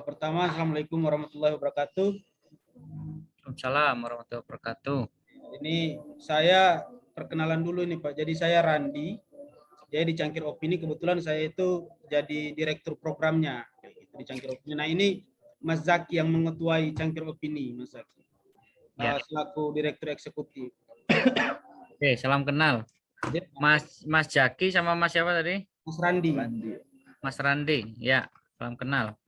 Pertama, Assalamualaikum warahmatullahi wabarakatuh. Waalaikumsalam warahmatullahi wabarakatuh. Ini saya perkenalan dulu nih Pak. Jadi saya Randi. Jadi di Cangkir Opini kebetulan saya itu jadi direktur programnya di Cangkir Opini. Nah ini Mas Zaki yang mengetuai Cangkir Opini, Mas Zaki. Ya. Selaku direktur eksekutif. Oke, salam kenal. Mas Jaki sama Mas siapa tadi? Mas Randi. Mas Randi. Ya, salam kenal.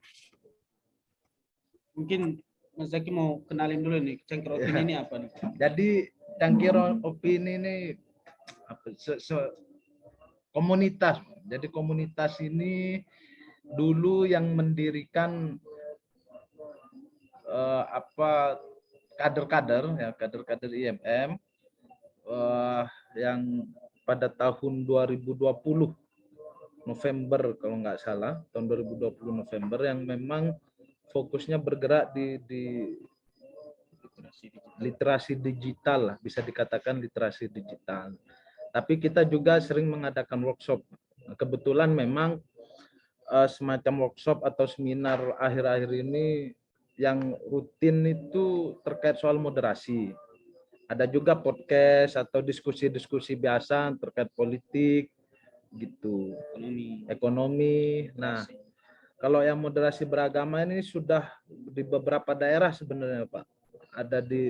Mungkin Mas Zaki mau kenalin dulu nih Cangkir Opini ini apa nih? Jadi Cangkir Opini ini komunitas. Jadi komunitas ini dulu yang mendirikan kader-kader IMM yang pada tahun 2020 November kalau nggak salah, tahun 2020 November, yang memang fokusnya bergerak di literasi digital lah, bisa dikatakan literasi digital. Tapi kita juga sering mengadakan workshop. Kebetulan memang semacam workshop atau seminar akhir-akhir ini yang rutin itu terkait soal moderasi. Ada juga podcast atau diskusi-diskusi biasa terkait politik gitu, ekonomi. Nah, kalau yang moderasi beragama ini sudah di beberapa daerah sebenarnya Pak.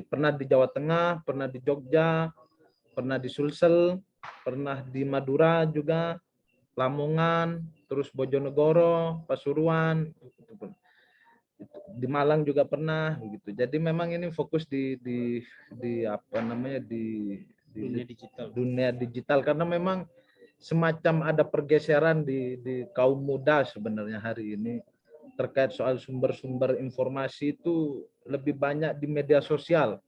Pernah di Jawa Tengah, pernah di Jogja, pernah di Sulsel, pernah di Madura juga, Lamongan, terus Bojonegoro, Pasuruan, di Malang juga pernah begitu. Jadi memang ini fokus di dunia digital karena memang semacam ada pergeseran di kaum muda sebenarnya hari ini terkait soal sumber-sumber informasi itu lebih banyak di media sosial,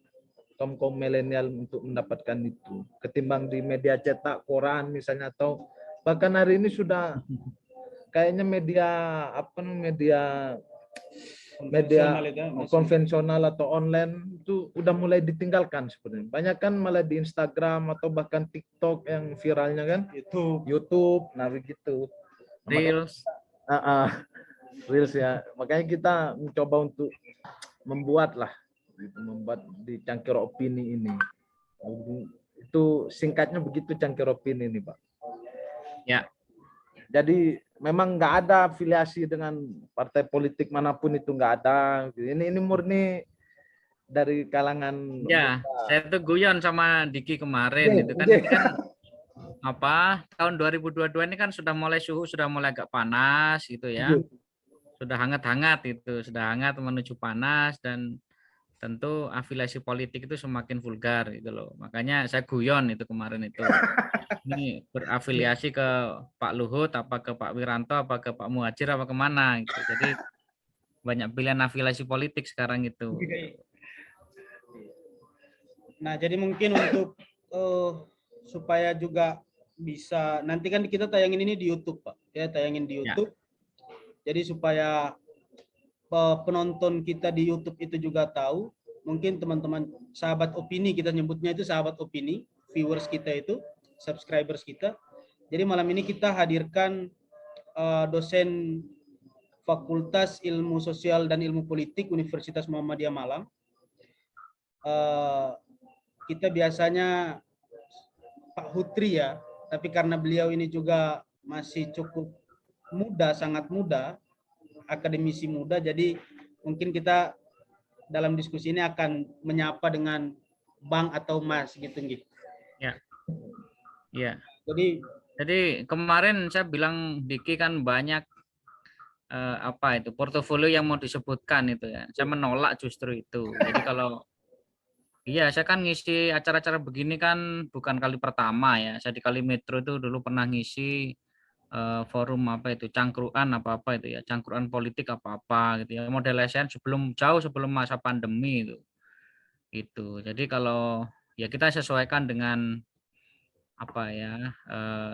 kaum milenial untuk mendapatkan itu ketimbang di media cetak, koran misalnya, atau bahkan hari ini sudah kayaknya media konvensional atau online itu udah mulai ditinggalkan sebenarnya. Banyak kan malah di Instagram atau bahkan TikTok yang viralnya kan, YouTube, nah begitu. Reels. Reels ya. Makanya kita mencoba untuk membuat di Cangkir Opini ini. Itu singkatnya begitu Cangkir Opini ini, Pak. Ya. Jadi memang nggak ada afiliasi dengan partai politik manapun, itu nggak ada. Ini murni dari kalangan. Ya, saya tuh guyon sama Diki kemarin itu kan, ini kan tahun 2022 ini kan suhu sudah mulai agak panas gitu ya. Sudah hangat-hangat itu, sudah hangat menuju panas, dan tentu afiliasi politik itu semakin vulgar gitu loh. Makanya saya guyon itu kemarin itu. Ini berafiliasi ke Pak Luhut, apa ke Pak Wiranto, apa ke Pak Muhadjir, apa kemana gitu. Jadi banyak pilihan afiliasi politik sekarang itu. Nah, jadi mungkin untuk supaya juga bisa, nanti kan kita tayangin ini di YouTube Pak. Ya, tayangin di YouTube. Ya. Jadi supaya penonton kita di YouTube itu juga tahu, mungkin teman-teman sahabat opini, kita nyebutnya itu sahabat opini, viewers kita itu, subscribers kita. Jadi malam ini kita hadirkan dosen Fakultas Ilmu Sosial dan Ilmu Politik Universitas Muhammadiyah Malang. Kita biasanya Pak Hutri ya, tapi karena beliau ini juga masih cukup muda, sangat muda, akademisi muda, jadi mungkin kita dalam diskusi ini akan menyapa dengan Bang atau Mas gitu. Ya. Ya. Jadi kemarin saya bilang Diki kan banyak portofolio yang mau disebutkan itu ya. Saya menolak justru itu. Jadi kalau saya kan ngisi acara-acara begini kan bukan kali pertama ya. Saya di Kalimetro itu dulu pernah ngisi forum cangkruan apa-apa itu ya, cangkruan politik apa-apa gitu ya, model ASN jauh sebelum masa pandemi itu. Jadi kalau ya kita sesuaikan dengan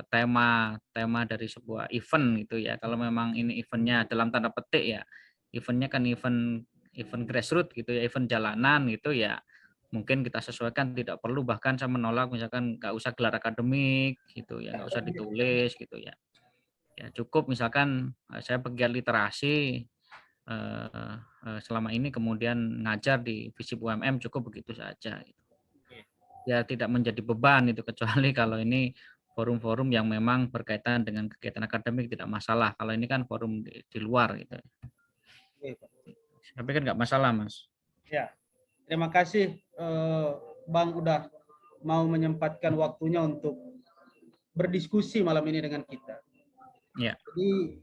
tema dari sebuah event gitu ya. Kalau memang ini eventnya dalam tanda petik ya, eventnya kan event grassroots gitu ya, event jalanan gitu ya, mungkin kita sesuaikan, tidak perlu, bahkan saya menolak misalkan nggak usah gelar akademik gitu ya, nggak usah ditulis gitu ya. Ya cukup misalkan saya pegiat literasi, selama ini kemudian ngajar di FISIP UMM cukup begitu saja. Ya tidak menjadi beban itu, kecuali kalau ini forum-forum yang memang berkaitan dengan kegiatan akademik tidak masalah. Kalau ini kan forum di luar gitu. Tapi kan nggak masalah, Mas. Ya, terima kasih Bang udah mau menyempatkan waktunya untuk berdiskusi malam ini dengan kita. Ya. Jadi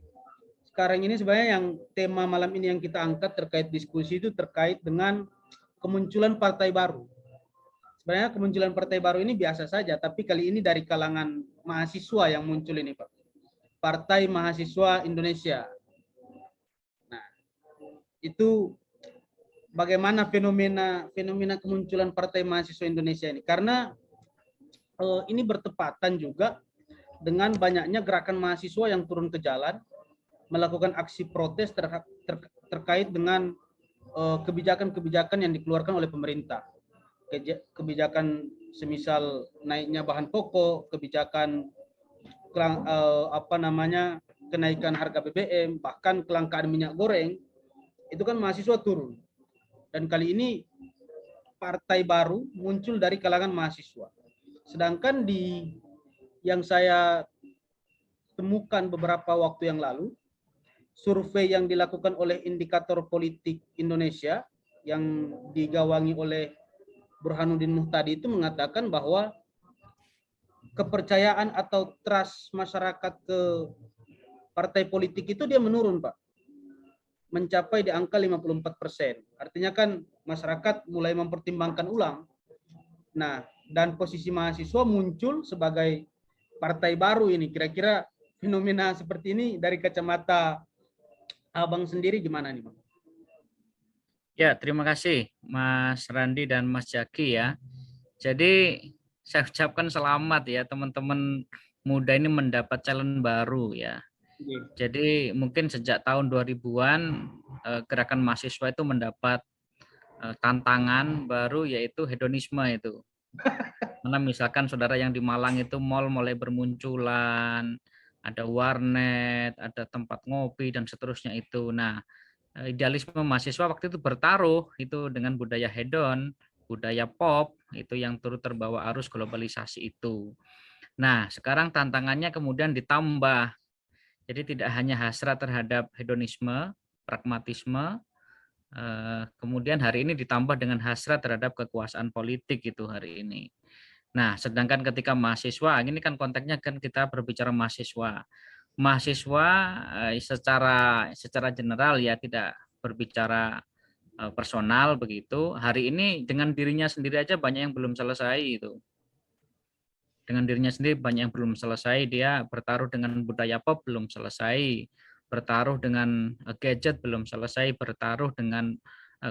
sekarang ini sebenarnya yang tema malam ini yang kita angkat terkait diskusi itu terkait dengan kemunculan partai baru. Sebenarnya kemunculan partai baru ini biasa saja, tapi kali ini dari kalangan mahasiswa yang muncul ini, Pak. Partai Mahasiswa Indonesia. Nah, itu bagaimana fenomena kemunculan Partai Mahasiswa Indonesia ini? Karena ini bertepatan juga dengan banyaknya gerakan mahasiswa yang turun ke jalan melakukan aksi protes terkait dengan kebijakan-kebijakan yang dikeluarkan oleh pemerintah. Kebijakan semisal naiknya bahan pokok, kebijakan kenaikan harga BBM, bahkan kelangkaan minyak goreng, itu kan mahasiswa turun. Dan kali ini partai baru muncul dari kalangan mahasiswa. Sedangkan yang saya temukan beberapa waktu yang lalu, survei yang dilakukan oleh Indikator Politik Indonesia yang digawangi oleh Burhanuddin Muhtadi itu mengatakan bahwa kepercayaan atau trust masyarakat ke partai politik itu dia menurun, Pak. Mencapai di angka 54%. Artinya kan masyarakat mulai mempertimbangkan ulang. Nah, dan posisi mahasiswa muncul sebagai partai baru ini. Kira-kira fenomena seperti ini dari kacamata Abang sendiri gimana nih, Bang? Ya, terima kasih Mas Randi dan Mas Jaki ya. Jadi saya ucapkan selamat ya teman-teman muda ini mendapat challenge baru ya. Jadi mungkin sejak tahun 2000-an gerakan mahasiswa itu mendapat tantangan baru, yaitu hedonisme itu. Karena misalkan saudara yang di Malang itu mall mulai bermunculan, ada warnet, ada tempat ngopi dan seterusnya itu. Nah, idealisme mahasiswa waktu itu bertaruh itu dengan budaya hedon, budaya pop itu yang turut terbawa arus globalisasi itu. Nah, sekarang tantangannya kemudian ditambah. Jadi tidak hanya hasrat terhadap hedonisme, pragmatisme, kemudian hari ini ditambah dengan hasrat terhadap kekuasaan politik itu hari ini. Nah, sedangkan ketika mahasiswa, ini kan konteksnya kan kita berbicara mahasiswa. Mahasiswa secara general ya, tidak berbicara personal begitu. Hari ini dengan dirinya sendiri aja banyak yang belum selesai itu. Dengan dirinya sendiri banyak yang belum selesai, dia bertaruh dengan budaya pop belum selesai, bertaruh dengan gadget belum selesai, bertaruh dengan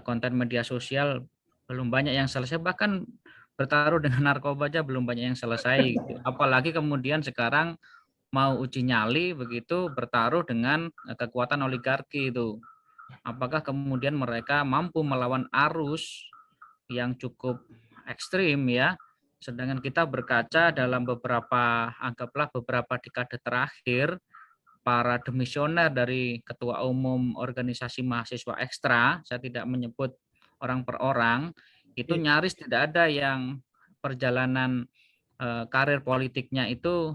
konten media sosial belum banyak yang selesai, bahkan bertaruh dengan narkoba aja belum banyak yang selesai. Apalagi kemudian sekarang mau uji nyali begitu, bertaruh dengan kekuatan oligarki itu. Apakah kemudian mereka mampu melawan arus yang cukup ekstrim ya? Sedangkan kita berkaca dalam anggaplah beberapa dekade terakhir, para demisioner dari ketua umum organisasi mahasiswa ekstra, saya tidak menyebut orang per orang, itu nyaris tidak ada yang perjalanan karir politiknya itu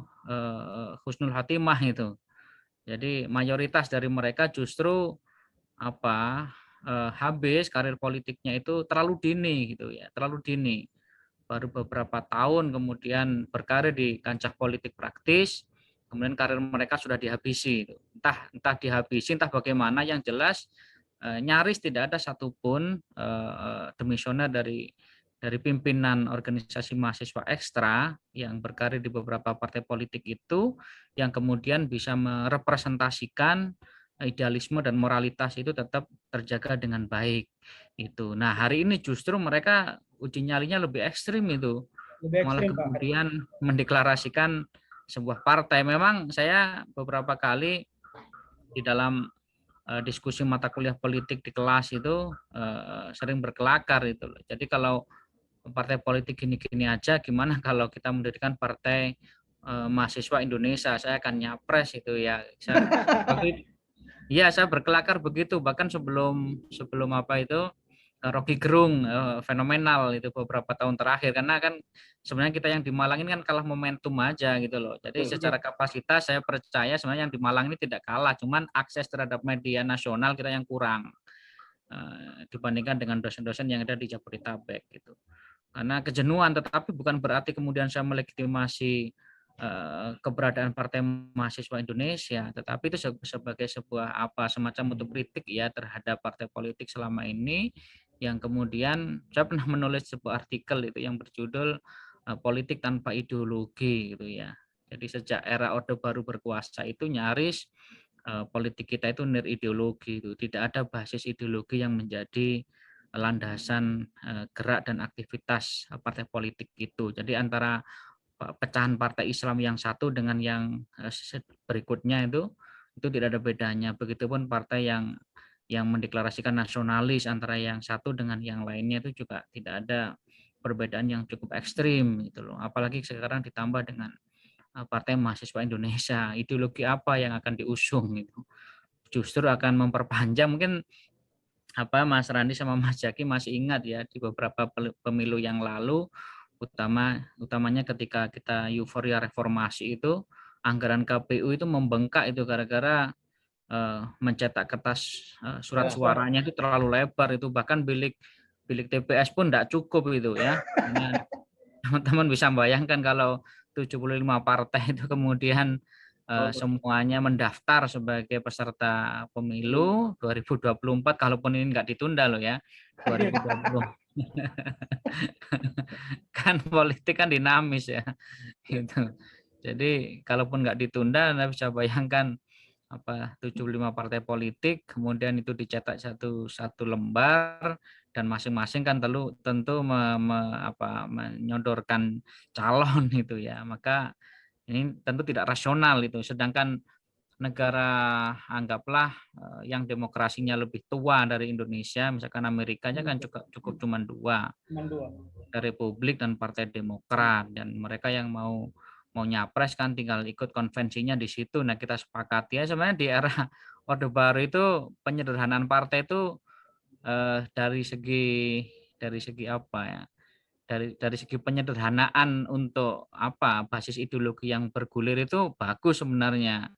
husnul khotimah itu. Jadi mayoritas dari mereka justru habis karir politiknya itu terlalu dini gitu ya, terlalu dini. Baru beberapa tahun kemudian berkarir di kancah politik praktis, kemudian karir mereka sudah dihabisi. Entah dihabisi, entah bagaimana, yang jelas nyaris tidak ada satupun demisioner dari pimpinan organisasi mahasiswa ekstra yang berkarir di beberapa partai politik itu yang kemudian bisa merepresentasikan idealisme dan moralitas itu tetap terjaga dengan baik itu. Nah, hari ini justru mereka uji nyalinya lebih ekstrim itu. Malah kemudian mendeklarasikan sebuah partai. Memang saya beberapa kali di dalam diskusi mata kuliah politik di kelas itu sering berkelakar itu. Jadi kalau partai politik gini-gini aja, gimana kalau kita mendirikan partai mahasiswa Indonesia? Saya akan nyapres itu ya. Iya, saya berkelakar begitu bahkan sebelum sebelum apa itu Rocky Gerung fenomenal itu beberapa tahun terakhir karena kan sebenarnya kita yang di Malang ini kan kalah momentum aja gitu loh. Jadi secara kapasitas saya percaya sebenarnya yang di Malang ini tidak kalah, cuman akses terhadap media nasional kita yang kurang dibandingkan dengan dosen-dosen yang ada di Jabodetabek gitu. Karena kejenuhan, tetapi bukan berarti kemudian saya melegitimasi keberadaan Partai Mahasiswa Indonesia, tetapi itu sebagai sebuah apa semacam otokritik ya terhadap partai politik selama ini, yang kemudian saya pernah menulis sebuah artikel itu yang berjudul Politik Tanpa Ideologi gitu ya. Jadi sejak era Orde Baru berkuasa itu nyaris politik kita itu nirideologi itu, tidak ada basis ideologi yang menjadi landasan gerak dan aktivitas partai politik itu. Jadi antara pecahan partai Islam yang satu dengan yang berikutnya itu tidak ada bedanya. Begitupun partai yang mendeklarasikan nasionalis antara yang satu dengan yang lainnya itu juga tidak ada perbedaan yang cukup ekstrim gitu loh. Apalagi sekarang ditambah dengan Partai Mahasiswa Indonesia, ideologi apa yang akan diusung itu justru akan memperpanjang mungkin apa Mas Randi sama Mas Jaki masih ingat ya di beberapa pemilu yang lalu utamanya ketika kita euforia reformasi itu anggaran KPU itu membengkak itu gara-gara mencetak kertas surat suaranya itu terlalu lebar itu bahkan bilik TPS pun tidak cukup itu ya. Teman-teman bisa bayangkan kalau 75 partai itu kemudian semuanya mendaftar sebagai peserta pemilu 2024 kalaupun ini nggak ditunda loh ya 2020 kan politik kan dinamis ya gitu. Jadi kalaupun nggak ditunda Anda bisa bayangkan apa 75 partai politik kemudian itu dicetak satu lembar dan masing-masing kan tentu menyodorkan calon itu ya maka ini tentu tidak rasional itu sedangkan negara anggaplah yang demokrasinya lebih tua dari Indonesia misalkan Amerika aja kan cukup cuma dua Republik dan Partai Demokrat dan mereka yang mau nyapres kan tinggal ikut konvensinya di situ. Nah kita sepakati ya sebenarnya di era Orde Baru itu penyederhanaan partai itu dari segi apa ya dari segi penyederhanaan untuk apa basis ideologi yang bergulir itu bagus sebenarnya.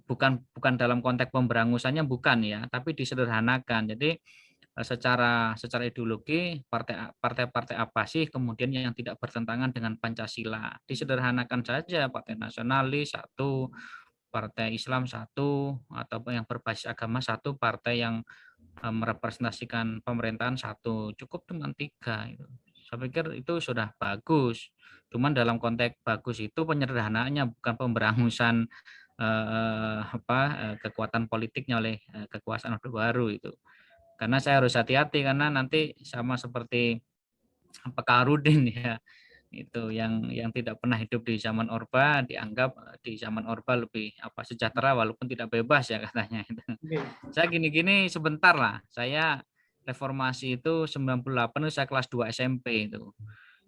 Bukan dalam konteks pemberangusannya bukan ya tapi disederhanakan. Jadi secara ideologi partai-partai apa sih kemudian yang tidak bertentangan dengan Pancasila disederhanakan saja partai nasionalis satu partai Islam satu atau yang berbasis agama satu partai yang merepresentasikan pemerintahan satu cukup cuma tiga itu saya pikir itu sudah bagus cuman dalam konteks bagus itu penyederhanaannya bukan pemberangusan kekuatan politiknya oleh kekuasaan Orde Baru itu karena saya harus hati-hati karena nanti sama seperti Pak Rudin ya itu yang tidak pernah hidup di zaman Orba dianggap di zaman Orba lebih sejahtera walaupun tidak bebas ya katanya itu. Saya gini-gini sebentar lah saya reformasi itu 98 itu saya kelas 2 SMP itu.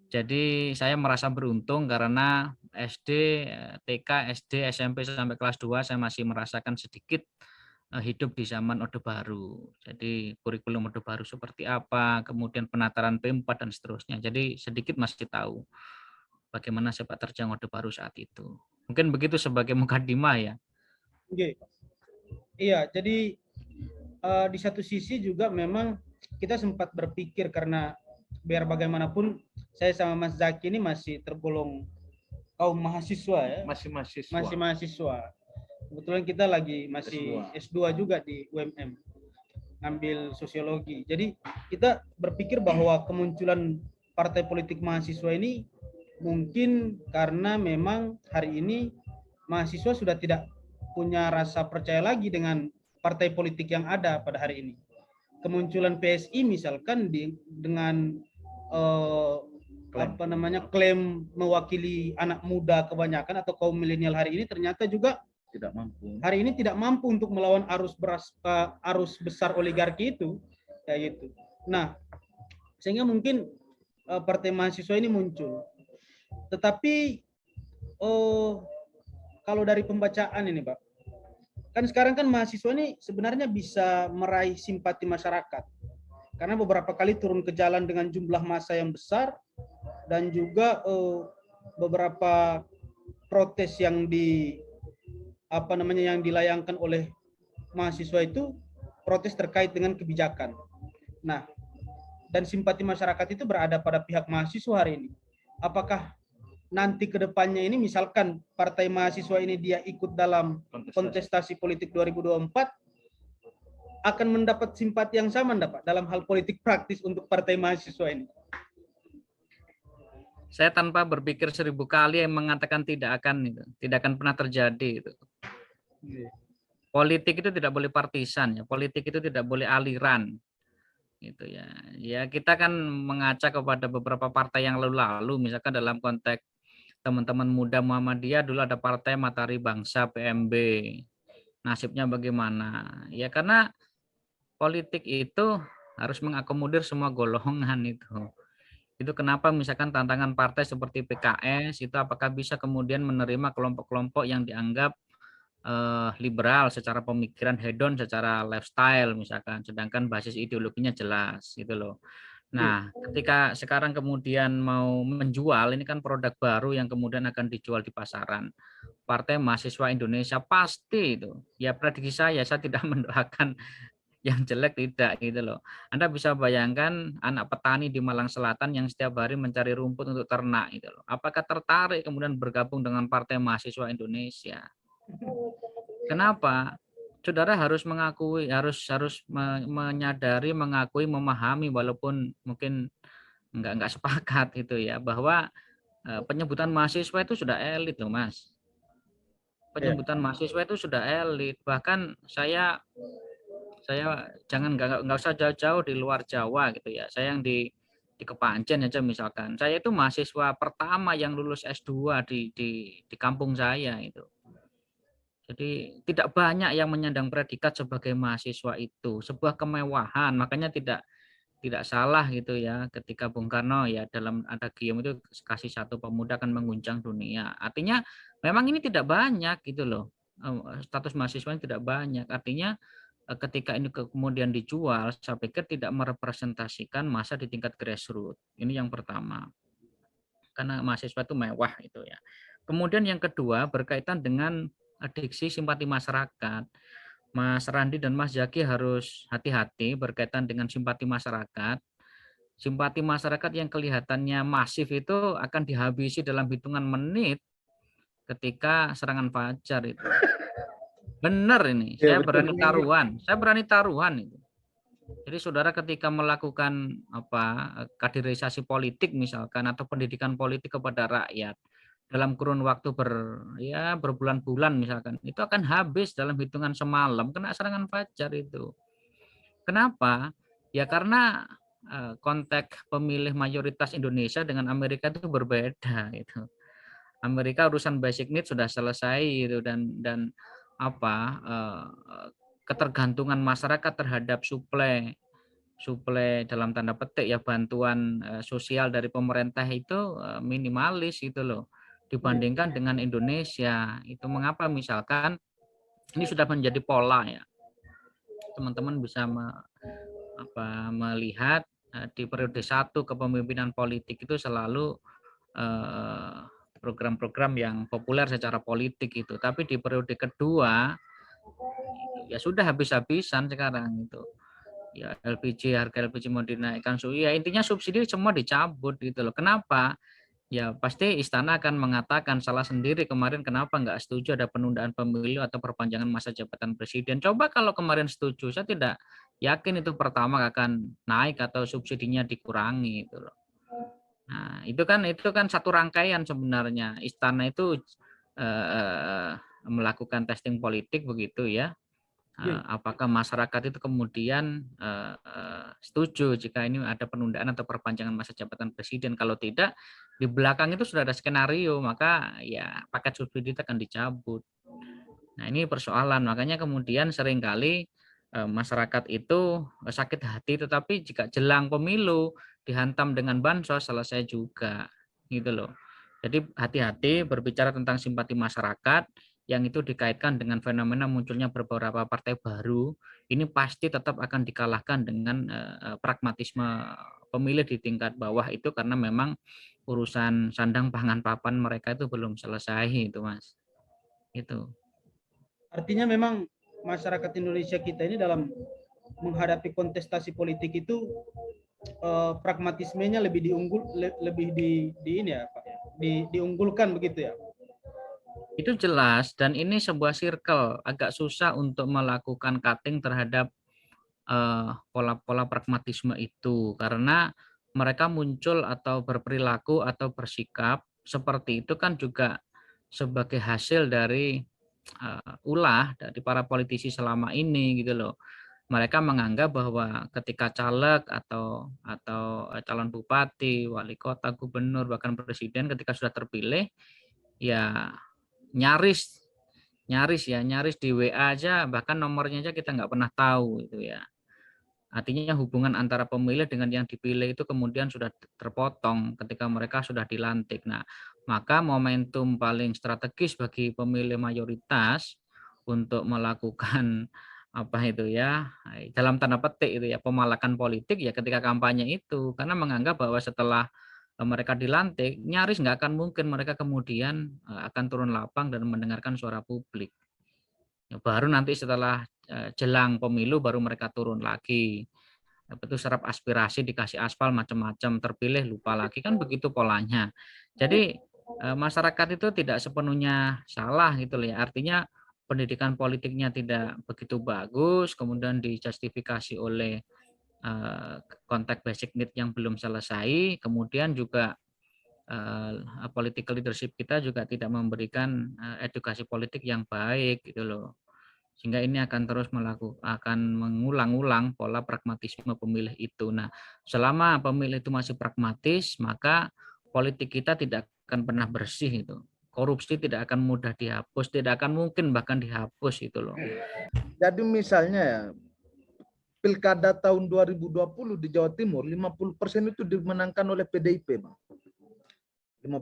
Jadi saya merasa beruntung karena SD, TK, SD, SMP sampai kelas 2 saya masih merasakan sedikit hidup di zaman Orde Baru. Jadi kurikulum Orde Baru seperti apa, kemudian penataran P4 dan seterusnya. Jadi sedikit masih tahu bagaimana sepak terjang Orde Baru saat itu. Mungkin begitu sebagai mukadimah ya. Oke. Iya, jadi di satu sisi juga memang kita sempat berpikir karena biar bagaimanapun saya sama Mas Zaki ini masih tergolong kaum mahasiswa ya. Masih mahasiswa. Kebetulan kita lagi masih S2 juga di UMM, ngambil sosiologi. Jadi kita berpikir bahwa kemunculan partai politik mahasiswa ini mungkin karena memang hari ini mahasiswa sudah tidak punya rasa percaya lagi dengan partai politik yang ada pada hari ini. Kemunculan PSI misalkan dengan klaim mewakili anak muda kebanyakan atau kaum milenial hari ini ternyata juga tidak mampu. Hari ini tidak mampu untuk melawan arus besar oligarki itu, kayak gitu. Nah, sehingga mungkin partai mahasiswa ini muncul. Tetapi kalau dari pembacaan ini, Pak, kan sekarang kan mahasiswa ini sebenarnya bisa meraih simpati masyarakat. Karena beberapa kali turun ke jalan dengan jumlah massa yang besar dan juga beberapa protes yang yang dilayangkan oleh mahasiswa itu protes terkait dengan kebijakan. Nah, dan simpati masyarakat itu berada pada pihak mahasiswa hari ini. Apakah nanti ke depannya ini misalkan partai mahasiswa ini dia ikut dalam kontestasi politik 2024 akan mendapat simpati yang sama enggak Pak dalam hal politik praktis untuk partai mahasiswa ini? Saya tanpa berpikir 1000 kali yang mengatakan tidak akan pernah terjadi itu. Politik itu tidak boleh partisan ya, politik itu tidak boleh aliran. Gitu ya. Ya kita kan mengaca kepada beberapa partai yang lalu-lalu, misalkan dalam konteks teman-teman muda Muhammadiyah dulu ada partai Matahari Bangsa PMB. Nasibnya bagaimana? Ya karena politik itu harus mengakomodir semua golongan itu. Itu kenapa misalkan tantangan partai seperti PKS itu apakah bisa kemudian menerima kelompok-kelompok yang dianggap liberal secara pemikiran, hedon secara lifestyle misalkan, sedangkan basis ideologinya jelas gitu loh. Nah, ketika sekarang kemudian mau menjual, ini kan produk baru yang kemudian akan dijual di pasaran. Partai Mahasiswa Indonesia pasti itu. Ya prediksi saya tidak mendoakan yang jelek tidak gitu loh. Anda bisa bayangkan anak petani di Malang Selatan yang setiap hari mencari rumput untuk ternak gitu loh. Apakah tertarik kemudian bergabung dengan Partai Mahasiswa Indonesia? Kenapa? Saudara harus mengakui, harus menyadari, mengakui, memahami walaupun mungkin enggak sepakat itu ya, bahwa penyebutan mahasiswa itu sudah elit loh Mas. Penyebutan mahasiswa itu sudah elit. Bahkan saya jangan enggak usah jauh-jauh di luar Jawa gitu ya. Saya yang di Kepanjen aja misalkan. Saya itu mahasiswa pertama yang lulus S2 di kampung saya itu. Jadi tidak banyak yang menyandang predikat sebagai mahasiswa itu, sebuah kemewahan. Makanya tidak salah gitu ya ketika Bung Karno ya dalam Adagium itu kasih satu pemuda akan mengguncang dunia. Artinya memang ini tidak banyak gitu loh. Status mahasiswa ini tidak banyak. Artinya ketika ini kemudian dijual, saya pikir tidak merepresentasikan massa di tingkat grassroots. Ini yang pertama. Karena mahasiswa itu mewah itu ya. Kemudian yang kedua berkaitan dengan diksi simpati masyarakat. Mas Randi dan Mas Zaki harus hati-hati berkaitan dengan simpati masyarakat. Simpati masyarakat yang kelihatannya masif itu akan dihabisi dalam hitungan menit ketika serangan fajar itu. Benar ini, saya berani taruhan. Saya berani taruhan itu. Jadi saudara ketika melakukan kaderisasi politik misalkan atau pendidikan politik kepada rakyat dalam kurun waktu berbulan-bulan misalkan, itu akan habis dalam hitungan semalam kena serangan fajar itu. Kenapa? Ya karena konteks pemilih mayoritas Indonesia dengan Amerika itu berbeda itu. Amerika urusan basic need sudah selesai itu dan ketergantungan masyarakat terhadap suplai dalam tanda petik ya bantuan sosial dari pemerintah itu minimalis gitu loh dibandingkan dengan Indonesia. Itu mengapa misalkan ini sudah menjadi pola ya. Teman-teman bisa melihat di periode 1 kepemimpinan politik itu selalu program-program yang populer secara politik itu. Tapi di periode kedua ya sudah habis-habisan sekarang itu. Ya harga LPG mau dinaikkan, ya intinya subsidi semua dicabut gitu loh. Kenapa? Ya pasti istana akan mengatakan salah sendiri kemarin kenapa nggak setuju ada penundaan pemilu atau perpanjangan masa jabatan presiden. Coba kalau kemarin setuju, saya tidak yakin itu pertama akan naik atau subsidinya dikurangi gitu loh. Nah itu kan satu rangkaian sebenarnya. Istana itu melakukan testing politik begitu ya. Apakah masyarakat itu kemudian setuju jika ini ada penundaan atau perpanjangan masa jabatan presiden? Kalau tidak, di belakang itu sudah ada skenario, maka ya paket subsidi itu akan dicabut. Nah ini persoalan, makanya kemudian seringkali masyarakat itu sakit hati, tetapi jika jelang pemilu dihantam dengan bansos selesai juga, gitu loh. Jadi hati-hati berbicara tentang simpati masyarakat. yang itu dikaitkan dengan fenomena munculnya beberapa partai baru, ini pasti tetap akan dikalahkan dengan pragmatisme pemilih di tingkat bawah itu, karena memang urusan sandang pangan papan mereka itu belum selesai itu, Mas. Itu. Artinya memang masyarakat Indonesia kita ini dalam menghadapi kontestasi politik itu pragmatismenya lebih ini ya Pak, diunggulkan begitu ya. Itu jelas, dan ini sebuah circle, agak susah untuk melakukan cutting terhadap pola-pola pragmatisme itu, karena mereka muncul atau berperilaku atau bersikap seperti itu kan juga sebagai hasil dari ulah dari para politisi selama ini gitu loh. Mereka menganggap bahwa ketika caleg atau calon bupati, wali kota, gubernur, bahkan presiden ketika sudah terpilih, ya nyaris di WA aja, bahkan nomornya aja kita nggak pernah tahu itu ya. Artinya hubungan antara pemilih dengan yang dipilih itu kemudian sudah terpotong ketika mereka sudah dilantik. Nah, maka momentum paling strategis bagi pemilih mayoritas untuk melakukan apa itu ya, dalam tanda petik itu ya, pemalakan politik ya ketika kampanye itu, karena menganggap bahwa setelah mereka dilantik nyaris nggak akan mungkin mereka kemudian akan turun lapang dan mendengarkan suara publik. Baru nanti setelah jelang pemilu baru mereka turun lagi. Itu serap aspirasi, dikasih aspal macam-macam, terpilih lupa lagi, kan begitu polanya. Jadi masyarakat itu tidak sepenuhnya salah gitu loh ya. Artinya pendidikan politiknya tidak begitu bagus, kemudian dijustifikasi oleh konteks basic need yang belum selesai, kemudian juga political leadership kita juga tidak memberikan edukasi politik yang baik gitu loh. Sehingga ini akan terus akan mengulang-ulang pola pragmatisme pemilih itu. Nah, selama pemilih itu masih pragmatis, maka politik kita tidak akan pernah bersih itu. Korupsi tidak akan mudah dihapus, tidak akan mungkin bahkan dihapus itu loh. Jadi misalnya ya, Pilkada tahun 2020 di Jawa Timur 50% itu dimenangkan oleh PDIP, Bang.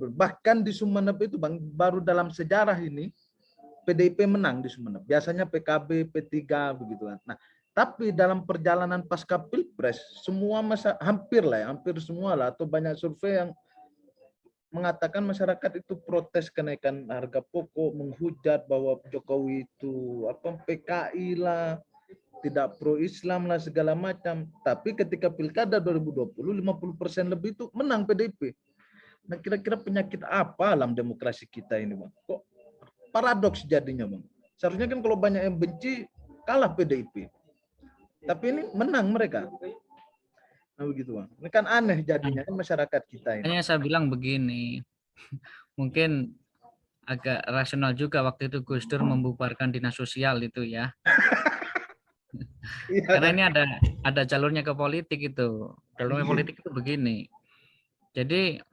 Bahkan di Sumeneb itu, Bang, baru dalam sejarah ini PDIP menang di Sumeneb. Biasanya PKB, P3 begitu kan. Nah, tapi dalam perjalanan pasca Pilpres semua hampir semua lah, atau banyak survei yang mengatakan masyarakat itu protes kenaikan harga pokok, menghujat bahwa Jokowi itu PKI lah, tidak pro Islam lah, segala macam. Tapi ketika Pilkada 2020 50% lebih itu menang PDIP. Nah, kira-kira penyakit apa dalam demokrasi kita ini, Bang? Kok paradoks jadinya, Bang? Seharusnya kan kalau banyak yang benci kalah PDIP. Tapi ini menang mereka. Nah, begitu, Bang. Ini kan aneh jadinya kan masyarakat kita ini. Hanya saya bilang begini, mungkin agak rasional juga waktu itu Gus Dur membubarkan dinas sosial itu ya. Karena ini ada jalurnya ke politik itu. Jalurnya politik itu begini. Jadi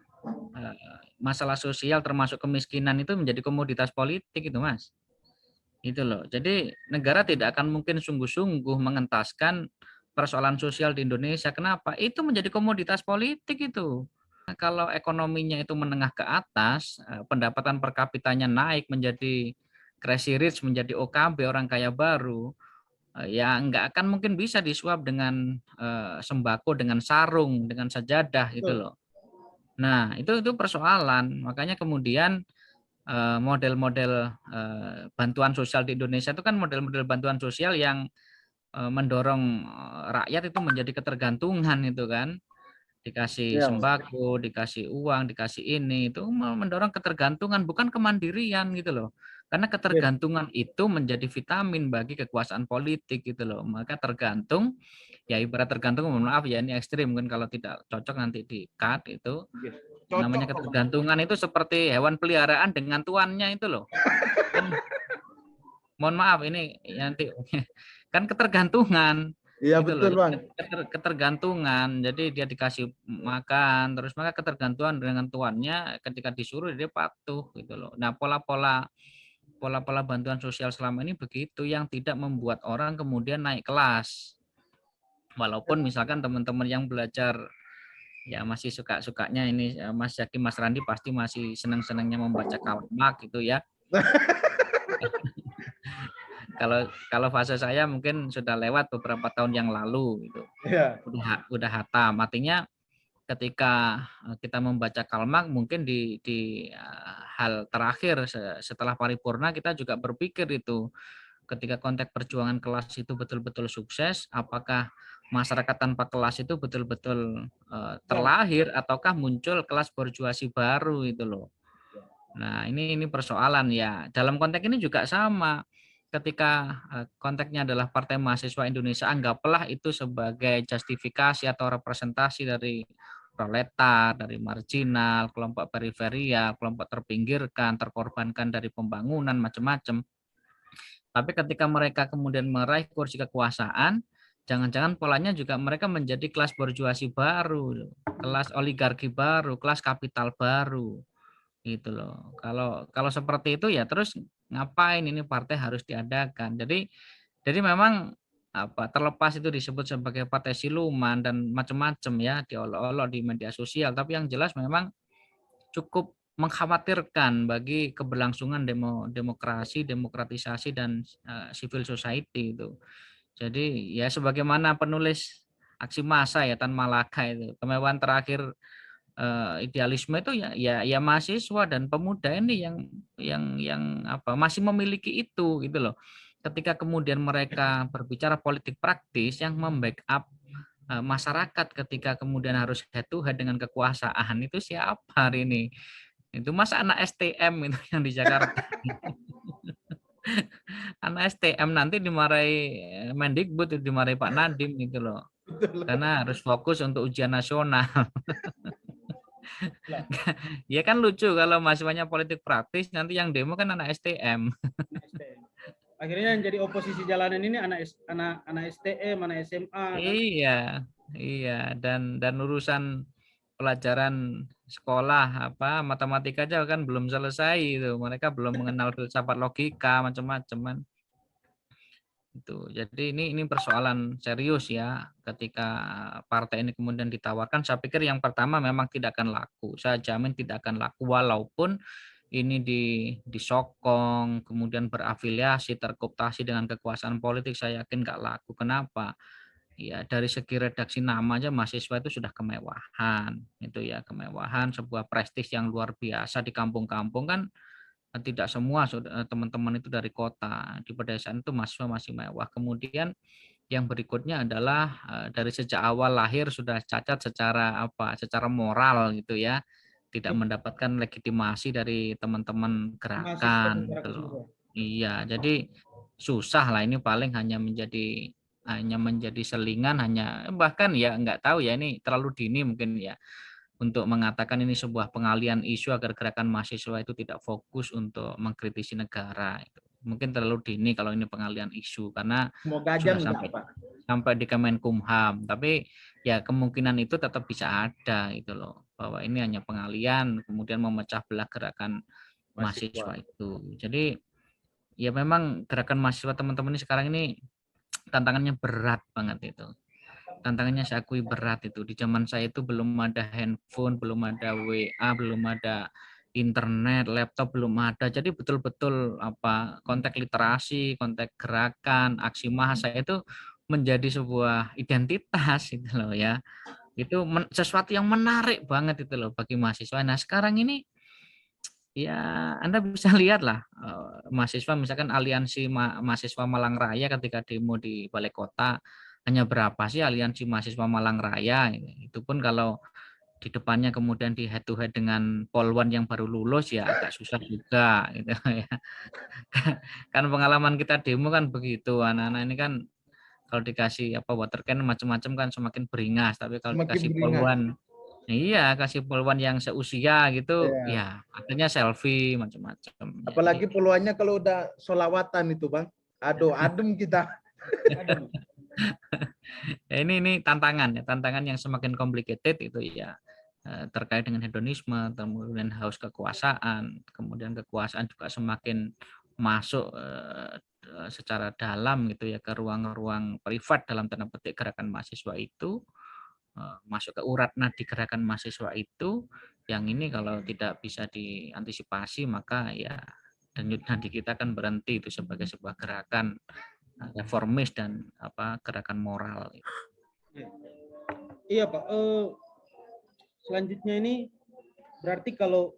masalah sosial termasuk kemiskinan itu menjadi komoditas politik itu, Mas. Itu loh. Jadi negara tidak akan mungkin sungguh-sungguh mengentaskan persoalan sosial di Indonesia. Kenapa? Itu menjadi komoditas politik itu. Nah, kalau ekonominya itu menengah ke atas, pendapatan per kapitanya naik menjadi crazy rich, menjadi OKB, orang kaya baru, ya nggak akan mungkin bisa disuap dengan sembako, dengan sarung, dengan sajadah gitu loh. Nah, itu persoalan. Makanya kemudian model-model bantuan sosial di Indonesia itu kan model-model bantuan sosial yang mendorong rakyat itu menjadi ketergantungan itu kan, dikasih sembako, dikasih uang, dikasih ini, itu mendorong ketergantungan bukan kemandirian gitu loh. Karena ketergantungan itu menjadi vitamin bagi kekuasaan politik gitu loh. Maka tergantung, ya ibarat tergantung, mohon maaf ya ini ekstrim, mungkin kalau tidak cocok nanti di-cut itu. Namanya ketergantungan itu seperti hewan peliharaan dengan tuannya itu loh. Kan, mohon maaf ini nanti kan ketergantungan. Iya gitu betul loh. Bang. Ketergantungan. Jadi dia dikasih makan, terus maka ketergantungan dengan tuannya, ketika disuruh dia patuh gitu loh. Nah, pola-pola bantuan sosial selama ini begitu, yang tidak membuat orang kemudian naik kelas. Walaupun misalkan teman-teman yang belajar ya masih suka-sukanya ini, Mas Zaki, Mas Randi pasti masih senang-senangnya membaca Karl Marx gitu ya. Kalau fase saya mungkin sudah lewat beberapa tahun yang lalu gitu. Iya. Udah hatam. Artinya ketika kita membaca Karl Marx mungkin di hal terakhir setelah paripurna kita juga berpikir itu ketika konteks perjuangan kelas itu betul-betul sukses, apakah masyarakat tanpa kelas itu betul-betul terlahir ataukah muncul kelas borjuasi baru itu loh. Nah, ini persoalan ya. Dalam konteks ini juga sama. Ketika konteksnya adalah Partai Mahasiswa Indonesia, anggaplah itu sebagai justifikasi atau representasi dari proletar, dari marginal, kelompok periferia, kelompok terpinggirkan, terkorbankan dari pembangunan, macam-macam. Tapi ketika mereka kemudian meraih kursi kekuasaan, jangan-jangan polanya juga mereka menjadi kelas borjuasi baru, kelas oligarki baru, kelas kapital baru. Gitu loh. Kalau seperti itu ya terus ngapain ini partai harus diadakan. Jadi memang apa terlepas itu disebut sebagai partai siluman dan macam-macam ya diolok-olok di media sosial, tapi yang jelas memang cukup mengkhawatirkan bagi keberlangsungan demokrasi, demokratisasi dan civil society itu. Jadi ya sebagaimana penulis aksi massa ya Tan Malaka itu, kemewahan terakhir idealisme itu ya mahasiswa dan pemuda ini yang apa masih memiliki itu gitu loh. Ketika kemudian mereka berbicara politik praktis yang membackup masyarakat ketika kemudian harus head to head dengan kekuasaan itu siapa hari ini? Itu masa anak STM itu yang di Jakarta. Anak STM nanti dimarahi Mendikbud, dimarahi Pak Nadiem gitu loh. Karena harus fokus untuk ujian nasional. Ya kan lucu kalau mahasiswanya politik praktis nanti yang demo kan anak STM. Akhirnya yang jadi oposisi jalanan ini anak STM, anak SMA kan. Iya dan urusan pelajaran sekolah apa matematika aja kan belum selesai itu. Mereka belum mengenal filsafat logika macam-macam kan. Itu. Jadi ini persoalan serius ya ketika partai ini kemudian ditawarkan. Saya pikir yang pertama memang tidak akan laku. Saya jamin tidak akan laku walaupun ini disokong, kemudian berafiliasi, terkooptasi dengan kekuasaan politik. Saya yakin nggak laku. Kenapa? Ya dari segi redaksi nama aja mahasiswa itu sudah kemewahan, itu ya kemewahan, sebuah prestis yang luar biasa di kampung-kampung kan. Tidak semua teman-teman itu dari kota, di pedesaan itu mahasiswa masih mewah. Kemudian yang berikutnya adalah dari sejak awal lahir sudah cacat secara moral gitu ya, tidak mendapatkan legitimasi dari teman-teman gerakan gitu loh. Iya, jadi susah lah ini paling hanya menjadi selingan, hanya bahkan ya nggak tahu ya ini terlalu dini mungkin ya untuk mengatakan ini sebuah pengalian isu agar gerakan mahasiswa itu tidak fokus untuk mengkritisi negara. Mungkin terlalu dini kalau ini pengalian isu karena sudah sampai di Kemenkumham. Tapi ya kemungkinan itu tetap bisa ada itu loh, bahwa ini hanya pengalian kemudian memecah belah gerakan mahasiswa itu. Jadi ya memang gerakan mahasiswa teman-teman ini sekarang ini tantangannya berat banget itu. Tantangannya saya akui berat itu. Di zaman saya itu belum ada handphone, belum ada WA, belum ada internet, laptop belum ada. Jadi betul-betul konteks literasi, konteks gerakan, aksi massa itu menjadi sebuah identitas itu loh ya. Itu sesuatu yang menarik banget itu loh bagi mahasiswa. Nah, sekarang ini ya Anda bisa lihat lah mahasiswa misalkan aliansi mahasiswa Malang Raya ketika demo di balai kota hanya berapa sih aliansi mahasiswa Malang Raya itu pun kalau di depannya kemudian di head to head dengan polwan yang baru lulus ya agak susah juga gitu ya. Kan pengalaman kita demo kan begitu, anak-anak ini kan kalau dikasih water can macam-macam kan semakin beringas, tapi kalau dikasih polwan kasih polwan yang seusia gitu ya akhirnya selfie macam-macam. Apalagi peluangnya kalau udah solawatan itu Bang. Aduh adem kita. Ya, ini tantangan yang semakin complicated itu ya terkait dengan hedonisme, kemudian haus kekuasaan, kemudian kekuasaan juga semakin masuk secara dalam gitu ya ke ruang-ruang privat dalam tanda petik gerakan mahasiswa itu, masuk ke urat nadi gerakan mahasiswa itu, yang ini kalau tidak bisa diantisipasi maka ya dan Yud Nadi kita kan berhenti itu sebagai sebuah gerakan reformis dan gerakan moral. Iya Pak. Selanjutnya ini berarti kalau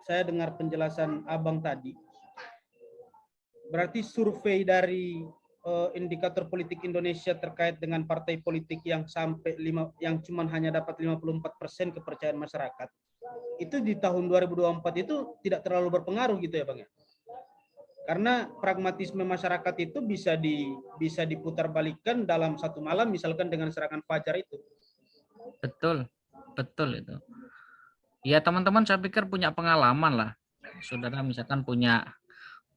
saya dengar penjelasan Abang tadi, berarti survei dari indikator politik Indonesia terkait dengan partai politik yang yang cuma hanya dapat 54% kepercayaan masyarakat, itu di tahun 2024 itu tidak terlalu berpengaruh gitu ya Bang ya? Karena pragmatisme masyarakat itu bisa diputarbalikkan dalam satu malam, misalkan dengan serangan fajar itu. Betul itu. Ya teman-teman saya pikir punya pengalaman lah, saudara, misalkan punya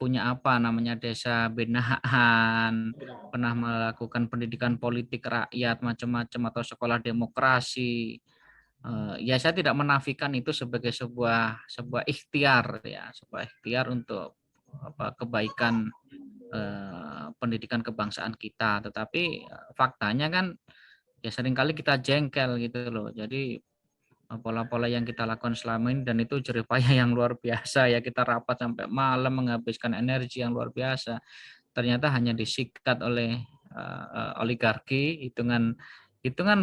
apa namanya desa binaan, pernah melakukan pendidikan politik rakyat macam-macam atau sekolah demokrasi. Ya saya tidak menafikan itu sebagai sebuah ikhtiar ya, sebuah ikhtiar untuk kebaikan pendidikan kebangsaan kita. Tetapi faktanya kan ya seringkali kita jengkel gitu loh. Jadi pola-pola yang kita lakukan selama ini, dan itu jerih payah yang luar biasa ya, kita rapat sampai malam menghabiskan energi yang luar biasa, ternyata hanya disikat oleh oligarki hitungan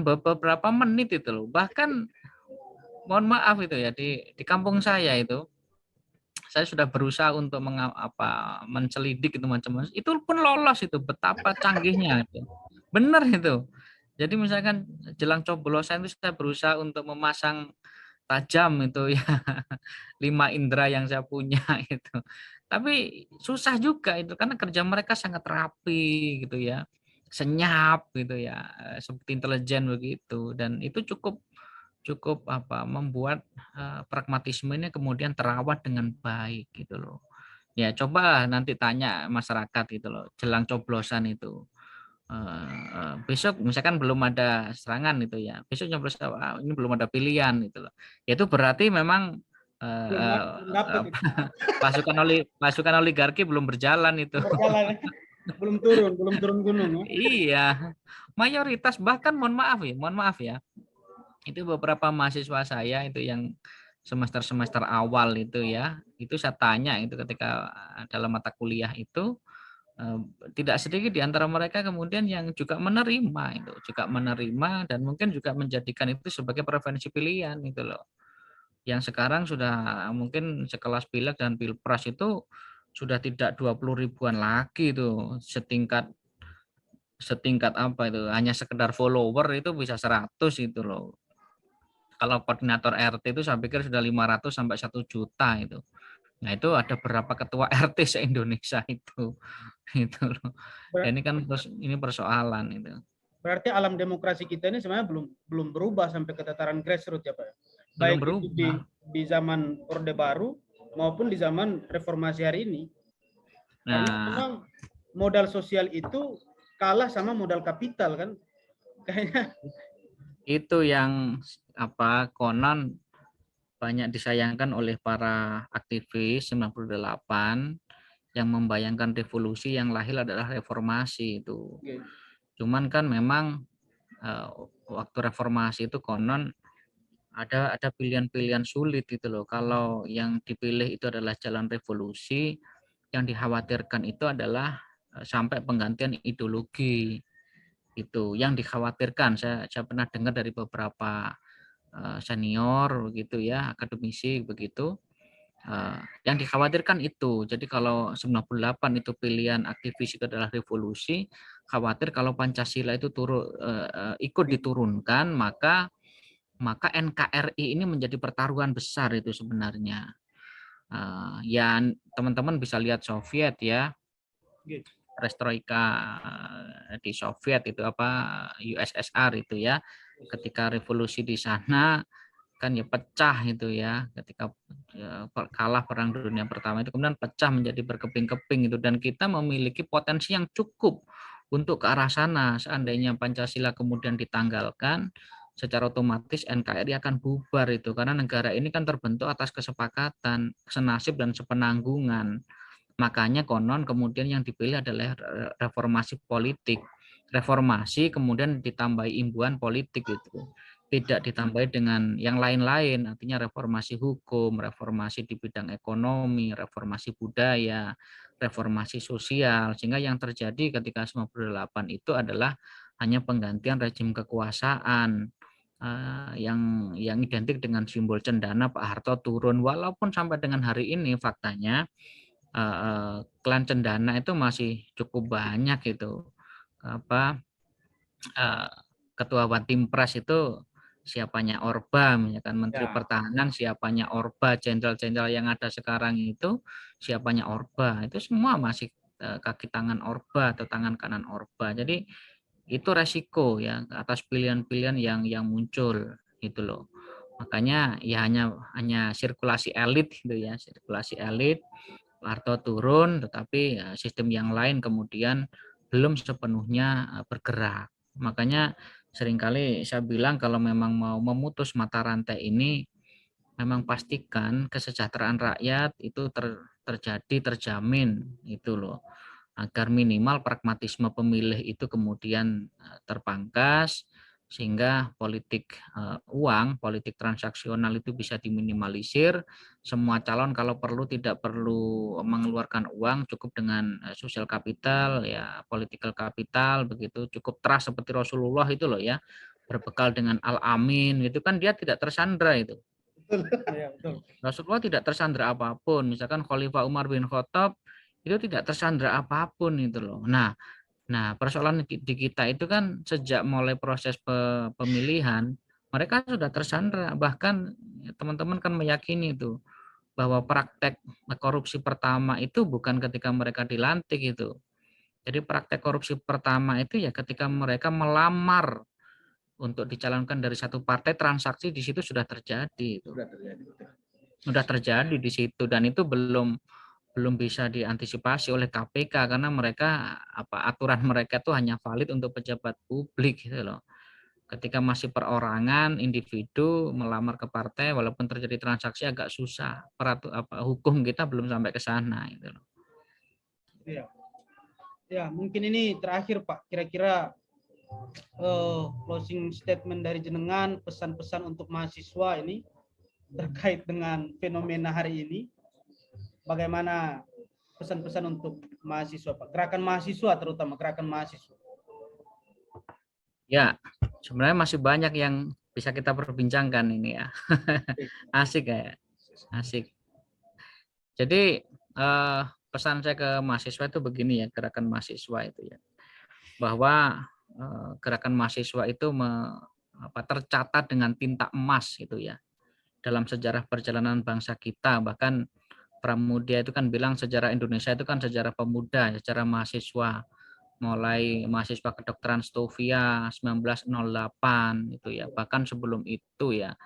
beberapa menit itu loh. Bahkan mohon maaf itu ya, di kampung saya itu saya sudah berusaha untuk mencelidik itu macam-macam, itu pun lolos itu, betapa canggihnya itu. Benar itu. Jadi misalkan jelang coblosan itu saya berusaha untuk memasang tajam itu ya 5 indera yang saya punya itu. Tapi susah juga itu karena kerja mereka sangat rapi gitu ya. Senyap gitu ya, seperti intelijen begitu, dan itu cukup membuat pragmatisme ini kemudian terawat dengan baik gitu loh. Ya coba nanti tanya masyarakat gitu loh jelang coblosan itu. Besok misalkan belum ada serangan itu ya, besok nyoblos ini belum ada pilihan gitu loh. Ya itu berarti memang pasukan oligarki belum berjalan itu. Belum turun gunung. Iya, mayoritas, bahkan mohon maaf ya, itu beberapa mahasiswa saya itu yang semester awal itu ya, itu saya tanya itu ketika dalam mata kuliah itu, tidak sedikit di antara mereka kemudian yang juga menerima dan mungkin juga menjadikan itu sebagai preferensi pilihan itu loh. Yang sekarang sudah mungkin sekelas pileg dan pilpres itu sudah tidak 20 ribuan lagi itu, setingkat apa itu, hanya sekedar follower itu bisa 100 itu loh. Kalau koordinator RT itu saya pikir sudah 500 sampai 1 juta itu. Nah, itu ada berapa ketua RT se-Indonesia itu. Itu loh. Ya, ini kan ini persoalan itu. Berarti alam demokrasi kita ini sebenarnya belum berubah sampai ke tataran grassroots ya Pak. Baik itu di zaman Orde Baru maupun di zaman reformasi hari ini. Karena memang modal sosial itu kalah sama modal kapital kan. Kayaknya itu yang konon banyak disayangkan oleh para aktivis 98 yang membayangkan revolusi yang lahir adalah reformasi itu. Cuman kan memang waktu reformasi itu konon ada pilihan-pilihan sulit gitu loh. Kalau yang dipilih itu adalah jalan revolusi, yang dikhawatirkan itu adalah sampai penggantian ideologi. Itu yang dikhawatirkan. Saya pernah dengar dari beberapa senior begitu ya, akademisi begitu, yang dikhawatirkan itu. Jadi kalau 98 itu pilihan aktivis itu adalah revolusi, khawatir kalau Pancasila itu ikut diturunkan, maka NKRI ini menjadi pertaruhan besar itu sebenarnya. Ya teman-teman bisa lihat Soviet ya, perestroika di Soviet itu USSR itu ya, ketika revolusi di sana kan ya pecah itu ya, ketika kalah Perang Dunia Pertama itu kemudian pecah menjadi berkeping-keping itu, dan kita memiliki potensi yang cukup untuk ke arah sana. Seandainya Pancasila kemudian ditanggalkan, secara otomatis NKRI akan bubar itu, karena negara ini kan terbentuk atas kesepakatan, senasib dan sepenanggungan. Makanya konon kemudian yang dipilih adalah reformasi politik. Reformasi kemudian ditambahi imbuhan politik gitu. tidak ditambahi dengan yang lain-lain, artinya reformasi hukum, reformasi di bidang ekonomi, reformasi budaya, reformasi sosial, sehingga yang terjadi ketika 98 itu adalah hanya penggantian rezim kekuasaan yang identik dengan simbol cendana. Pak Harto turun, walaupun sampai dengan hari ini faktanya klan cendana itu masih cukup banyak itu. Ketua Bantimpres itu siapanya Orba, misalkan Menteri Pertahanan siapanya Orba, jenderal-jenderal yang ada sekarang itu siapanya Orba, itu semua masih kaki tangan Orba atau tangan kanan Orba. Jadi itu resiko ya atas pilihan-pilihan yang muncul gitu loh. Makanya ya hanya sirkulasi elit gitu ya, sirkulasi elit. Harto turun, tetapi sistem yang lain kemudian belum sepenuhnya bergerak. Makanya seringkali saya bilang kalau memang mau memutus mata rantai ini, memang pastikan kesejahteraan rakyat itu terjamin itu loh, agar minimal pragmatisme pemilih itu kemudian terpangkas, sehingga politik uang, politik transaksional itu bisa diminimalisir. Semua calon kalau perlu tidak perlu mengeluarkan uang, cukup dengan sosial kapital, ya political kapital, begitu cukup trust seperti Rasulullah itu loh ya, berbekal dengan al-amin, itu kan dia tidak tersandra itu. Rasulullah tidak tersandra apapun, misalkan Khalifah Umar bin Khattab itu tidak tersandra apapun itu loh. Nah, persoalan di kita itu kan sejak mulai proses pemilihan, mereka sudah tersandra. Bahkan teman-teman kan meyakini itu bahwa praktek korupsi pertama itu bukan ketika mereka dilantik itu. Jadi praktek korupsi pertama itu ya ketika mereka melamar untuk dicalonkan dari satu partai, transaksi di situ sudah terjadi itu. Sudah terjadi di situ, dan itu belum bisa diantisipasi oleh KPK karena mereka aturan mereka itu hanya valid untuk pejabat publik gitu loh. Ketika masih perorangan individu melamar ke partai, walaupun terjadi transaksi agak susah. Hukum kita belum sampai ke sana gitu loh. Iya. Ya, mungkin ini terakhir Pak, kira-kira closing statement dari jenengan, pesan-pesan untuk mahasiswa ini terkait dengan fenomena hari ini. Bagaimana pesan-pesan untuk mahasiswa, Pak? Gerakan mahasiswa, terutama gerakan mahasiswa. Ya, sebenarnya masih banyak yang bisa kita perbincangkan ini ya. Asik ya, asik. Jadi pesan saya ke mahasiswa itu begini ya, gerakan mahasiswa itu ya, bahwa gerakan mahasiswa itu tercatat dengan tinta emas itu ya dalam sejarah perjalanan bangsa kita. Bahkan Pramudia itu kan bilang sejarah Indonesia itu kan sejarah pemuda, sejarah mahasiswa, mulai mahasiswa kedokteran Stovia 1908 itu ya, bahkan sebelum itu ya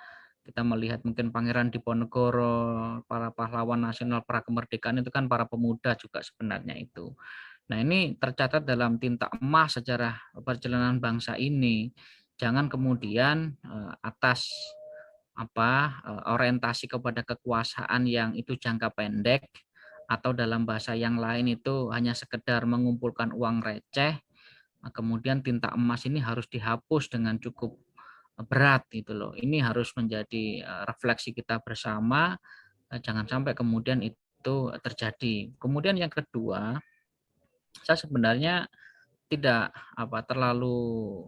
kita melihat mungkin Pangeran Diponegoro, para pahlawan nasional pra kemerdekaan itu kan para pemuda juga sebenarnya itu. Nah, ini tercatat dalam tinta emas sejarah perjalanan bangsa ini. Jangan kemudian atas orientasi kepada kekuasaan yang itu jangka pendek, atau dalam bahasa yang lain itu hanya sekedar mengumpulkan uang receh, kemudian tinta emas ini harus dihapus dengan cukup berat gitu loh. Ini harus menjadi refleksi kita bersama, jangan sampai kemudian itu terjadi. Kemudian yang kedua, saya sebenarnya tidak terlalu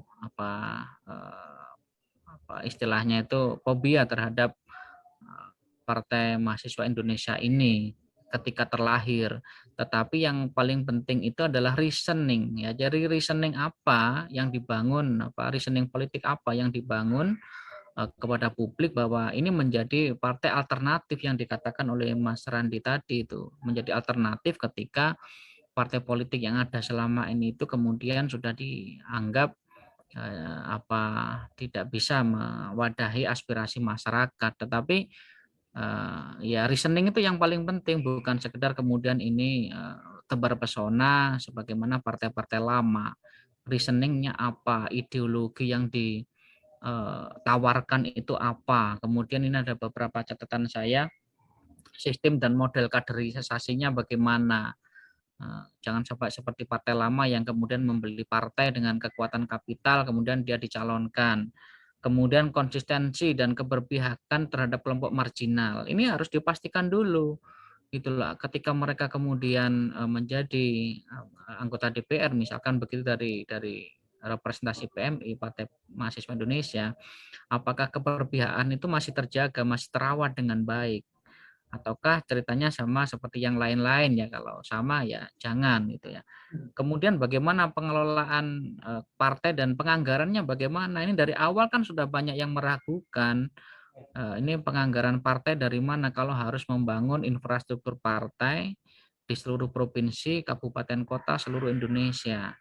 istilahnya itu fobia terhadap Partai Mahasiswa Indonesia ini ketika terlahir, tetapi yang paling penting itu adalah reasoning ya. Jadi reasoning apa yang dibangun, reasoning politik apa yang dibangun kepada publik bahwa ini menjadi partai alternatif yang dikatakan oleh Mas Randi tadi, itu menjadi alternatif ketika partai politik yang ada selama ini itu kemudian sudah dianggap tidak bisa mewadahi aspirasi masyarakat. Tetapi ya reasoning itu yang paling penting, bukan sekedar kemudian ini tebar pesona sebagaimana partai-partai lama. Reasoningnya apa, ideologi yang ditawarkan itu apa. Kemudian ini ada beberapa catatan saya, sistem dan model kaderisasinya bagaimana. Jangan sampai seperti partai lama yang kemudian membeli partai dengan kekuatan kapital kemudian dia dicalonkan. kemudian konsistensi dan keberpihakan terhadap kelompok marginal. Ini harus dipastikan dulu. Itulah ketika mereka kemudian menjadi anggota DPR, misalkan begitu dari representasi PMI, Partai Mahasiswa Indonesia, apakah keberpihakan itu masih terjaga, masih terawat dengan baik, ataukah ceritanya sama seperti yang lain-lain ya? Kalau sama ya jangan gitu ya. Kemudian bagaimana pengelolaan partai dan penganggarannya bagaimana? Ini dari awal kan sudah banyak yang meragukan. Ini penganggaran partai dari mana kalau harus membangun infrastruktur partai di seluruh provinsi, kabupaten, kota seluruh Indonesia.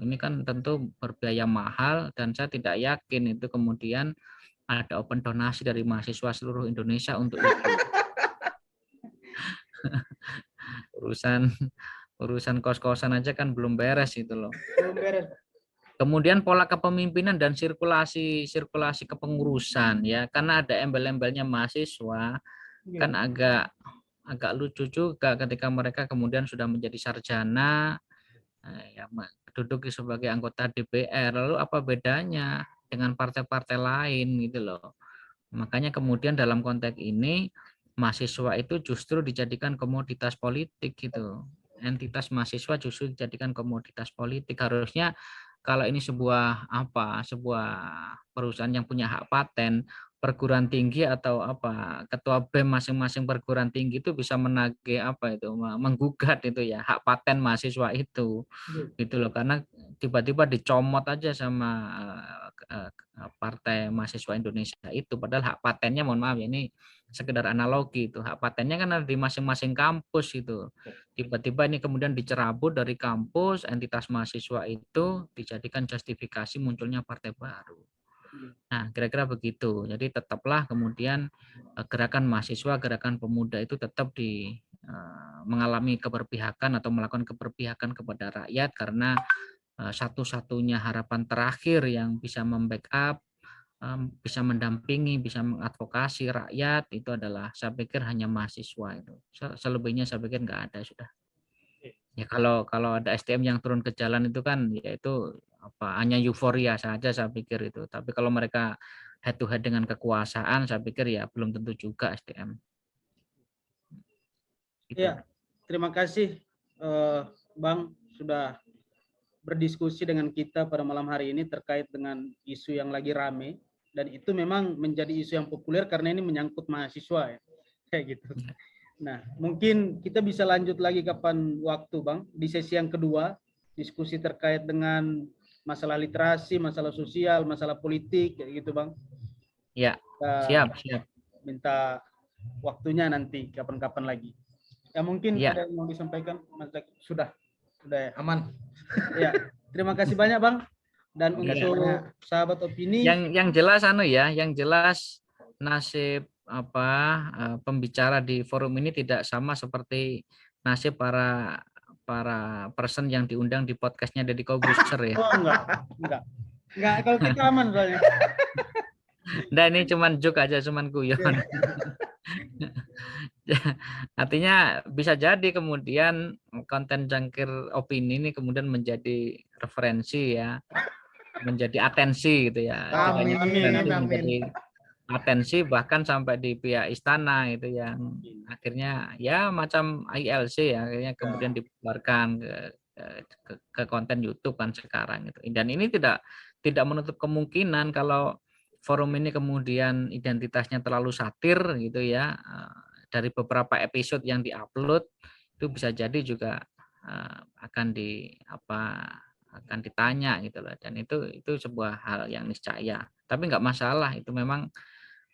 Ini kan tentu berbiaya mahal dan saya tidak yakin itu kemudian ada open donasi dari mahasiswa seluruh Indonesia untuk itu. urusan kos-kosan aja kan belum beres itu loh. Belum beres. Kemudian pola kepemimpinan dan sirkulasi kepengurusan ya, karena ada embel-embelnya mahasiswa kan agak lucu juga ketika mereka kemudian sudah menjadi sarjana ya, duduk sebagai anggota DPR. Lalu apa bedanya dengan partai-partai lain gitu loh. Makanya kemudian dalam konteks ini mahasiswa itu justru dijadikan komoditas politik gitu. Entitas mahasiswa justru dijadikan komoditas politik. Harusnya kalau ini sebuah perusahaan yang punya hak paten, perguruan tinggi atau ketua BEM masing-masing perguruan tinggi itu bisa menagih menggugat itu ya hak paten mahasiswa itu gitu loh, karena tiba-tiba dicomot aja sama Partai Mahasiswa Indonesia itu, padahal hak patennya, mohon maaf ya, ini sekedar analogi, itu hak patennya kan ada di masing-masing kampus itu. Tiba-tiba ini kemudian dicerabut dari kampus, entitas mahasiswa itu dijadikan justifikasi munculnya partai baru. Nah, kira-kira begitu. Jadi tetaplah kemudian gerakan mahasiswa, gerakan pemuda itu tetap mengalami keberpihakan atau melakukan keberpihakan kepada rakyat, karena satu-satunya harapan terakhir yang bisa membackup, bisa mendampingi, bisa mengadvokasi rakyat itu adalah, saya pikir, hanya mahasiswa itu. Selebihnya saya pikir nggak ada sudah. Ya kalau ada STM yang turun ke jalan itu kan ya itu hanya euforia saja saya pikir itu. Tapi kalau mereka head to head dengan kekuasaan, saya pikir ya belum tentu juga STM. Gitu. Ya, terima kasih Bang sudah berdiskusi dengan kita pada malam hari ini terkait dengan isu yang lagi rame, dan itu memang menjadi isu yang populer karena ini menyangkut mahasiswa ya. Kayak gitu. Nah, mungkin kita bisa lanjut lagi kapan waktu, Bang, di sesi yang kedua, diskusi terkait dengan masalah literasi, masalah sosial, masalah politik, kayak gitu, Bang. Ya, siap. Minta waktunya nanti kapan-kapan lagi. Ya mungkin ya. ada yang mau disampaikan, Mas Zaki? Sudah ya, aman. Ya, terima kasih banyak, Bang. Dan untuk sahabat opini, yang jelas yang jelas nasib pembicara di forum ini tidak sama seperti nasib para person yang diundang di podcastnya Deddy Corbuzier ya. Oh, enggak, kalau kita aman soalnya. Nah, ini cuman joke aja, cuman guyon. Artinya bisa jadi kemudian konten Jangkir Opini ini kemudian menjadi referensi ya, menjadi atensi gitu ya. Amin. Menjadi atensi bahkan sampai di pihak istana itu yang akhirnya ya macam ILC ya, akhirnya kemudian dibubarkan ke konten YouTube kan sekarang gitu. Dan ini tidak menutup kemungkinan kalau forum ini kemudian identitasnya terlalu satir gitu ya, dari beberapa episode yang diupload itu bisa jadi juga akan ditanya gitu loh, dan itu sebuah hal yang niscaya, tapi nggak masalah, itu memang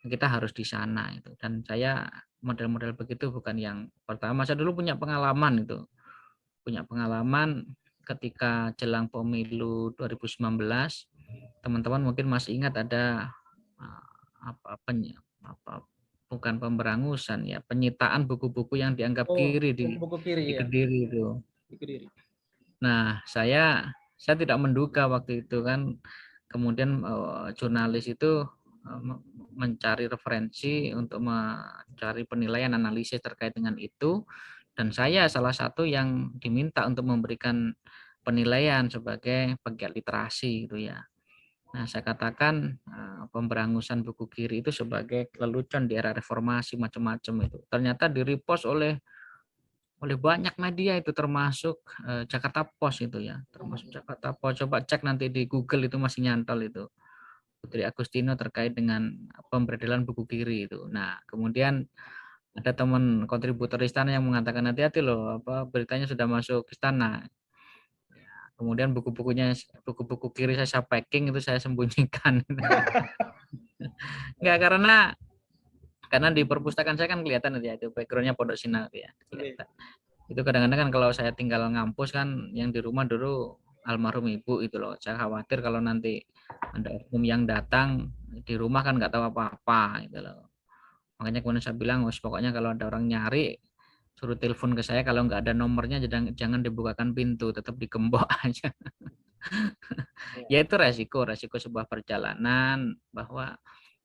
kita harus di sana itu. Dan saya model-model begitu bukan yang pertama, saya dulu punya pengalaman ketika jelang pemilu 2019, teman-teman mungkin masih ingat ada bukan pemberangusan ya, penyitaan buku-buku yang dianggap kiri di Kediri itu. Nah, saya tidak menduga waktu itu kan, kemudian jurnalis itu mencari referensi untuk mencari penilaian analisis terkait dengan itu, dan saya salah satu yang diminta untuk memberikan penilaian sebagai pegiat literasi gitu ya. Nah, saya katakan pemberangusan buku kiri itu sebagai lelucon di era reformasi macam-macam itu. Ternyata di-repost oleh banyak media itu termasuk Jakarta Post itu ya, termasuk Jakarta Post. Coba cek nanti di Google itu masih nyantol itu. Putri Agustino terkait dengan pemberedelan buku kiri itu. Nah, kemudian ada teman kontributor istana yang mengatakan hati-hati loh, beritanya sudah masuk istana. Kemudian buku-buku kiri saya packing itu saya sembunyikan. Enggak, karena di perpustakaan saya kan kelihatan itu backgroundnya Pondok Sinar ya. Kelihatan. Itu kadang-kadang kan kalau saya tinggal ngampus kan yang di rumah dulu almarhum ibu itu loh. Saya khawatir kalau nanti ada oknum yang datang di rumah kan nggak tahu apa-apa gitu loh. Makanya kemudian saya bilang, pokoknya kalau ada orang nyari suruh telepon ke saya, kalau nggak ada nomornya jangan dibukakan pintu, tetap digembok aja. Ya itu resiko sebuah perjalanan bahwa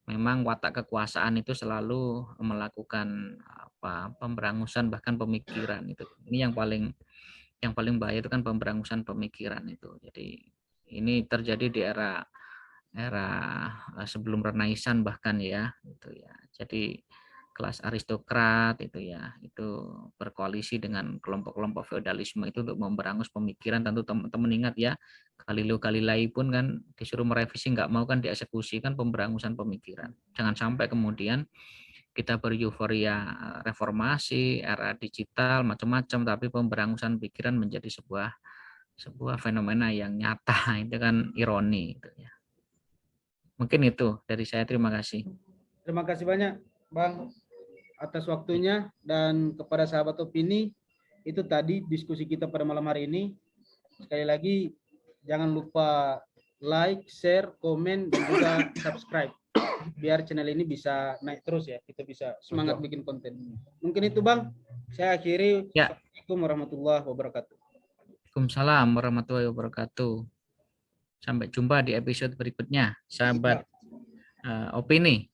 memang watak kekuasaan itu selalu melakukan pemberangusan bahkan pemikiran itu. Ini yang paling bahaya itu kan pemberangusan pemikiran itu. Jadi ini terjadi di era sebelum Renaisan bahkan ya itu ya. Jadi kelas aristokrat itu ya, itu berkoalisi dengan kelompok-kelompok feodalisme itu untuk memberangus pemikiran. Tentu teman-teman ingat ya, Galileo Galilei pun kan disuruh merevisi nggak mau kan dieksekusi, kan pemberangusan pemikiran. Jangan sampai kemudian kita bereuforia reformasi, era digital macam-macam, tapi pemberangusan pikiran menjadi sebuah fenomena yang nyata. Itu kan ironi itu ya. Mungkin itu dari saya, terima kasih. Terima kasih banyak Bang atas waktunya, dan kepada sahabat opini, itu tadi diskusi kita pada malam hari ini. Sekali lagi jangan lupa like, share, komen, dan juga subscribe biar channel ini bisa naik terus ya, kita bisa semangat bikin konten. Mungkin itu Bang, saya akhiri. Ya. Assalamualaikum warahmatullahi wabarakatuh. Waalaikumsalam warahmatullahi wabarakatuh. Sampai jumpa di episode berikutnya, sahabat opini.